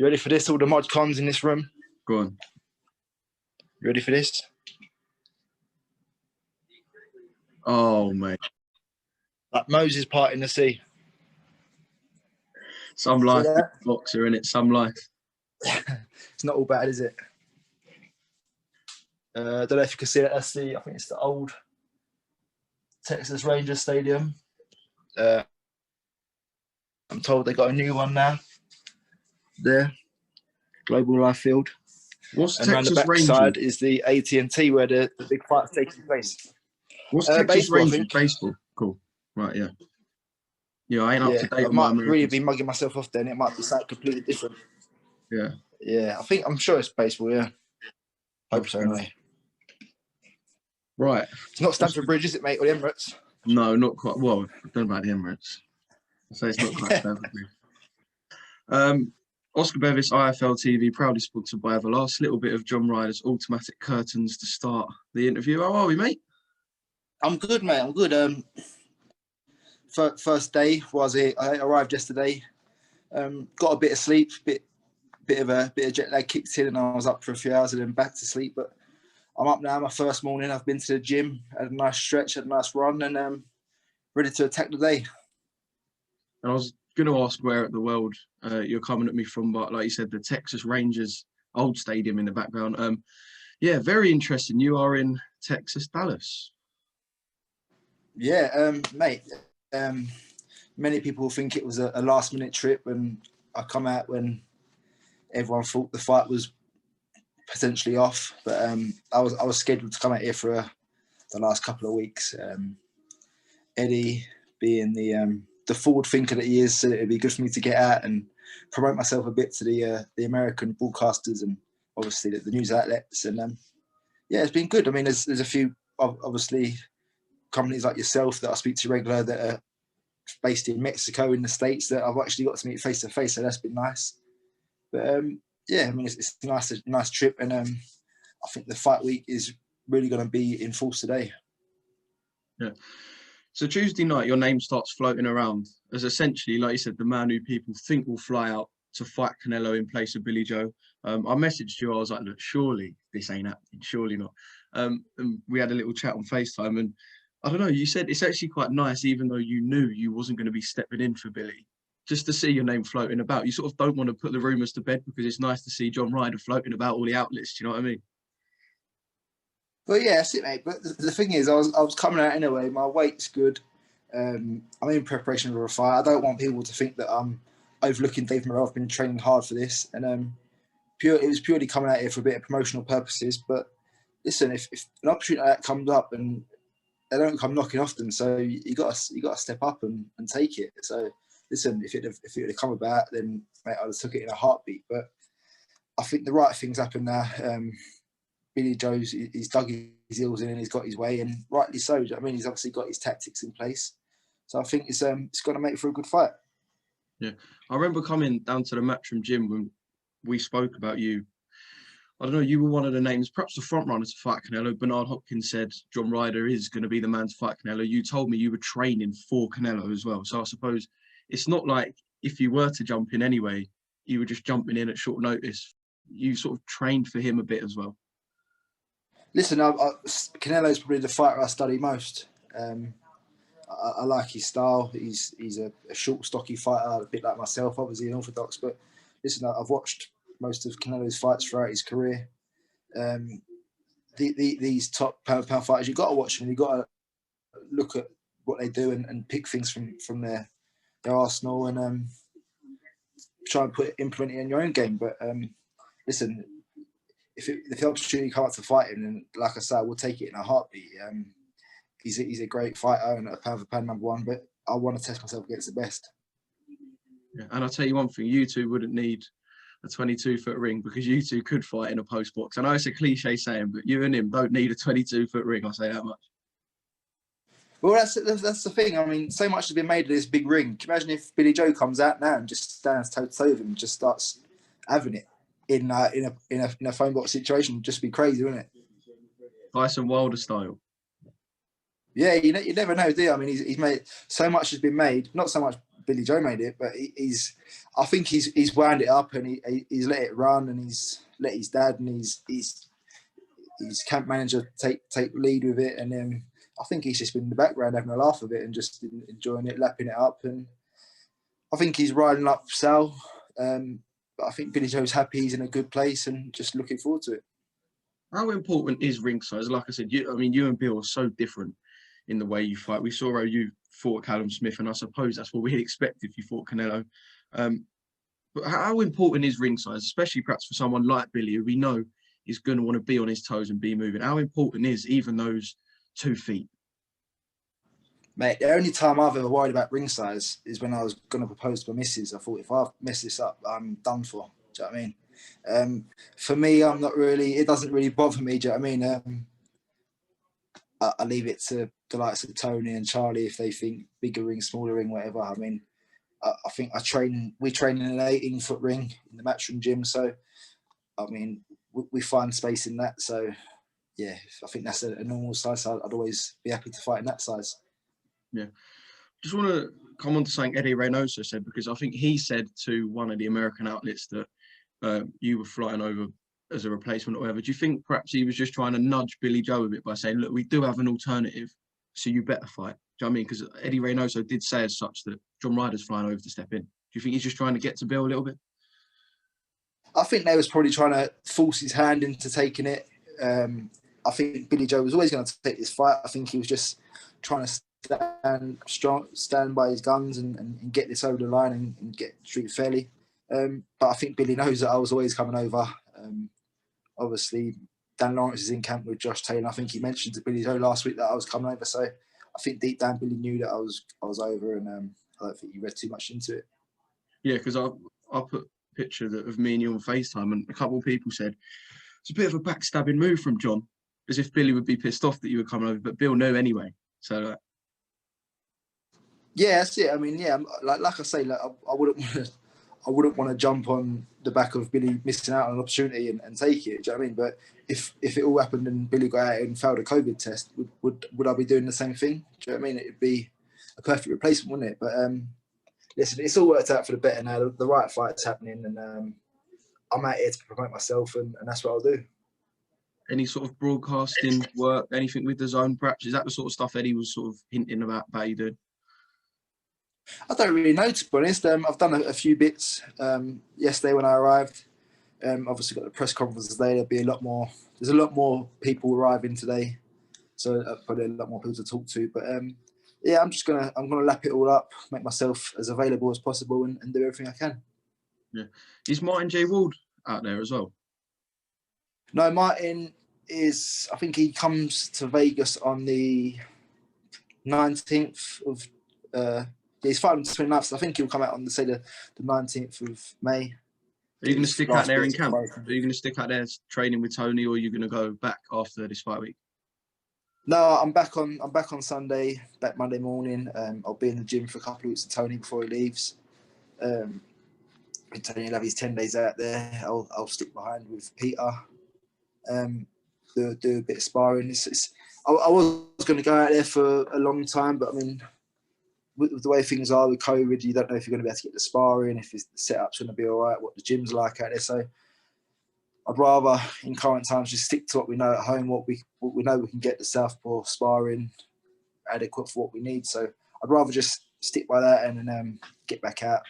You ready for this? All the mod cons in this room. Go on. You ready for this? Oh, mate. Like Moses parting the sea. Some life boxer, innit? Some life. It's not all bad, is it? I don't know if you can see it. That's I think it's the old Texas Rangers Stadium. I'm told they got a new one now. There, Global Life Field. What's and Texas around the back Rangers? side is the AT&T where the big fight's taking place. What's Texas baseball, Rangers? Baseball. Cool. Right, yeah. Yeah, I ain't up to date I on my might really Americans. be mugging myself off then. It might be something completely different. Yeah. Yeah, I'm sure it's baseball, yeah. Hope so, anyway. Right. It's not Stamford Bridge, is it, mate, or the Emirates? No, not quite. Well, I don't know about the Emirates. I say it's not quite Stamford Bridge. Oscar BEVIS, IFL TV, proudly sponsored by Everlast. Little bit of John Ryder's automatic curtains to start the interview. How are we, mate? I'm good, mate. I'm good. First day was it? I arrived yesterday. Got a bit of sleep, bit of jet lag kicked in, and I was up for a few hours and then back to sleep. But I'm up now. My first morning. I've been to the gym, had a nice stretch, had a nice run, and ready to attack the day. And I was going to ask where at the world you're coming at me from, but like you said, the Texas Rangers old stadium in the background. Yeah, very interesting. You are in Texas, Dallas. Yeah, mate. Many people think it was a last-minute trip, and I come out when everyone thought the fight was potentially off. But I was scheduled to come out here for the last couple of weeks. Eddie, being the forward thinker that he is, said it'd be good for me to get out and promote myself a bit to the American broadcasters and obviously the news outlets. And yeah, it's been good. I mean, there's a few obviously companies like yourself that I speak to regular that are based in Mexico, in the States, that I've actually got to meet face to face. So that's been nice. But yeah, I mean, it's a nice trip, and I think the fight week is really going to be in force today. Yeah. So Tuesday night, your name starts floating around as essentially, like you said, the man who people think will fly out to fight Canelo in place of Billy Joe. I messaged you. I was like, look, surely this ain't happening. Surely not. And we had a little chat on FaceTime, and I don't know, you said it's actually quite nice, even though you knew you wasn't going to be stepping in for Billy, just to see your name floating about. You sort of don't want to put the rumours to bed because it's nice to see John Ryder floating about all the outlets. Do you know what I mean? Well, yeah, that's it, mate. But the thing is, I was coming out anyway. My weight's good. I'm in preparation for a fight. I don't want people to think that I'm overlooking Dave Morrell. I've been training hard for this, and it was purely coming out here for a bit of promotional purposes. But listen, if an opportunity like that comes up, and they don't come knocking often, so you got to step up and take it. So listen, if it had come about, then mate, I'd have took it in a heartbeat. But I think the right things happen now. Billy Joe's he's dug his heels in and he's got his way, and rightly so. I mean, he's obviously got his tactics in place, so I think it's going to make for a good fight. Yeah, I remember coming down to the Matchroom gym when we spoke about you. I don't know, you were one of the names, perhaps the front runner to fight Canelo. Bernard Hopkins said John Ryder is going to be the man to fight Canelo. You told me you were training for Canelo as well. So I suppose it's not like if you were to jump in anyway, you were just jumping in at short notice. You sort of trained for him a bit as well. Listen, Canelo is probably the fighter I study most. I like his style. He's a short, stocky fighter, a bit like myself, obviously an orthodox. But listen, I've watched most of Canelo's fights throughout his career. These top pound fighters, you've got to watch them. You've got to look at what they do and pick things from their arsenal and try and implement it in your own game. But listen, if the opportunity comes up to fight him, then like I said, we'll take it in a heartbeat. He's a great fighter and a pound for pound number one, but I want to test myself against the best. Yeah, and I'll tell you one thing, you two wouldn't need a 22-foot ring because you two could fight in a post box. I know it's a cliche saying, but you and him don't need a 22-foot ring, I'll say that much. Well, that's the thing. I mean, so much has been made of this big ring. Can you imagine if Billy Joe comes out now and just stands toe-to-toe with him and just starts having it in a phone box situation? It'd just be crazy, wouldn't it? Tyson Wilder style. Yeah, you never know, do you? I mean, he's made so much has been made. Not so much Billy Joe made it, but I think he's wound it up and he's let it run, and he's let his dad and his camp manager take lead with it, and then I think he's just been in the background having a laugh of it and just enjoying it, lapping it up, and I think he's riding up Sal. But I think Billy Joe's happy, he's in a good place, and just looking forward to it. How important is ring size? Like I said, you and Bill are so different in the way you fight. We saw how you fought Callum Smith, and I suppose that's what we'd expect if you fought Canelo. But how important is ring size, especially perhaps for someone like Billy, who we know is going to want to be on his toes and be moving? How important is even those 2 feet? Mate, the only time I've ever worried about ring size is when I was going to propose to my missus. I thought, if I mess this up, I'm done for. Do you know what I mean? For me, it doesn't really bother me. Do you know what I mean? I leave it to the likes of Tony and Charlie if they think bigger ring, smaller ring, whatever. I mean, I think we train in an 18-foot ring in the Matchroom gym. So, I mean, we find space in that. So, yeah, I think that's a normal size. So I'd always be happy to fight in that size. Yeah. Just want to come on to something Eddie Reynoso said, because I think he said to one of the American outlets that you were flying over as a replacement or whatever. Do you think perhaps he was just trying to nudge Billy Joe a bit by saying, look, we do have an alternative, so you better fight? Do you know what I mean? Because Eddie Reynoso did say as such that John Ryder's flying over to step in. Do you think he's just trying to get to Bill a little bit? I think they was probably trying to force his hand into taking it. I think Billy Joe was always going to take this fight. I think he was just trying to stand by his guns and get this over the line and get treated fairly. But I think Billy knows that I was always coming over. Obviously, Dan Lawrence is in camp with Josh Taylor. I think he mentioned to Billy Joe last week that I was coming over. So I think deep down Billy knew that I was over, and I don't think he read too much into it. Yeah, because I put a picture of me and you on FaceTime, and a couple of people said it's a bit of a backstabbing move from John, as if Billy would be pissed off that you were coming over, but Bill knew anyway. So yeah, that's it. I mean, yeah, like I say, I wouldn't want to jump on the back of Billy missing out on an opportunity and take it. Do you know what I mean? But if it all happened and Billy got out and failed a COVID test, would I be doing the same thing? Do you know what I mean? It'd be a perfect replacement, wouldn't it? But listen, it's all worked out for the better now. The right fight's happening, and I'm out here to promote myself, and that's what I'll do. Any sort of broadcasting work, anything with the zone, perhaps? Is that the sort of stuff Eddie was sort of hinting about you doing? I don't really know, to be honest. I've done a few bits yesterday when I arrived. Obviously got the press conferences today. There'll be a lot more. There's a lot more people arriving today, so probably a lot more people to talk to. But yeah, I'm gonna lap it all up, make myself as available as possible, and do everything I can. Yeah, is Martin J. Ward out there as well? No, Martin is. I think he comes to Vegas on the 19th of. He's fighting on the 29th, so I think he'll come out on the 19th of May. Are you going to stick out there in camp? Are you going to stick out there training with Tony, or are you going to go back after this fight week? No, I'm back on Sunday, back Monday morning. I'll be in the gym for a couple of weeks with Tony before he leaves. Tony will have his 10 days out there. I'll stick behind with Peter. Do a bit of sparring. I was going to go out there for a long time, but I mean, with the way things are with COVID, you don't know if you're going to be able to get the sparring, if the setup's going to be all right, what the gym's like out there. So I'd rather, in current times, just stick to what we know at home, what we know we can get the southpaw sparring adequate for what we need. So I'd rather just stick by that and then get back out.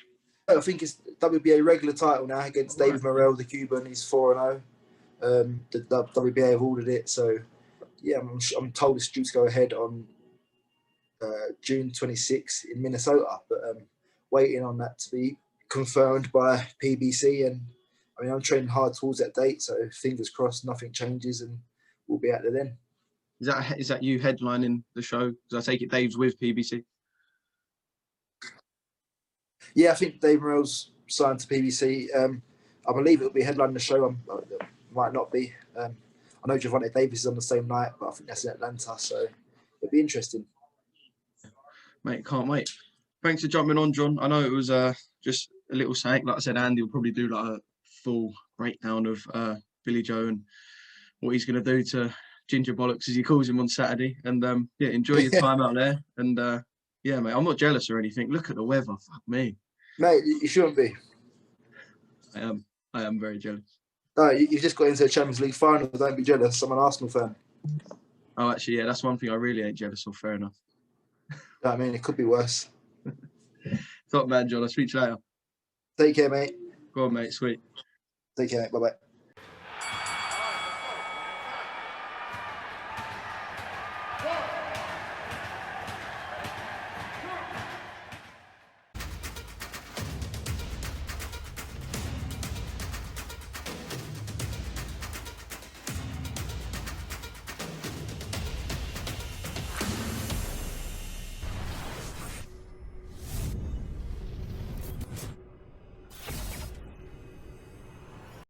I think it's WBA regular title now against David Morrell, the Cuban. He's 4-0. The WBA have ordered it. So yeah, I'm told it's due to go ahead on June 26 in Minnesota, but waiting on that to be confirmed by PBC. And I mean, I'm training hard towards that date, so fingers crossed nothing changes and we'll be out there then. Is that you headlining the show? Because I take it Dave's with PBC. Yeah, I think Dave Morrell's signed to PBC. I believe it'll be headlining the show. Might not be. I know Gervonta Davis is on the same night, but I think that's in Atlanta, so it'll be interesting. Mate, can't wait. Thanks for jumping on, John. I know it was just a little saying. Like I said, Andy will probably do like a full breakdown of Billy Joe and what he's going to do to Ginger Bollocks, as he calls him, on Saturday. And yeah, enjoy your time out there. And Yeah, mate. I'm not jealous or anything. Look at the weather. Fuck me. Mate, you shouldn't be. I am. I am very jealous. No, you've just got into a Champions League final. Don't be jealous. I'm an Arsenal fan. Oh, actually, yeah, that's one thing I really ain't jealous of. Fair enough. You know what I mean? It could be worse. Top man, John. I'll speak to you later. Take care, mate. Go on, mate. Sweet. Take care, mate. Bye-bye.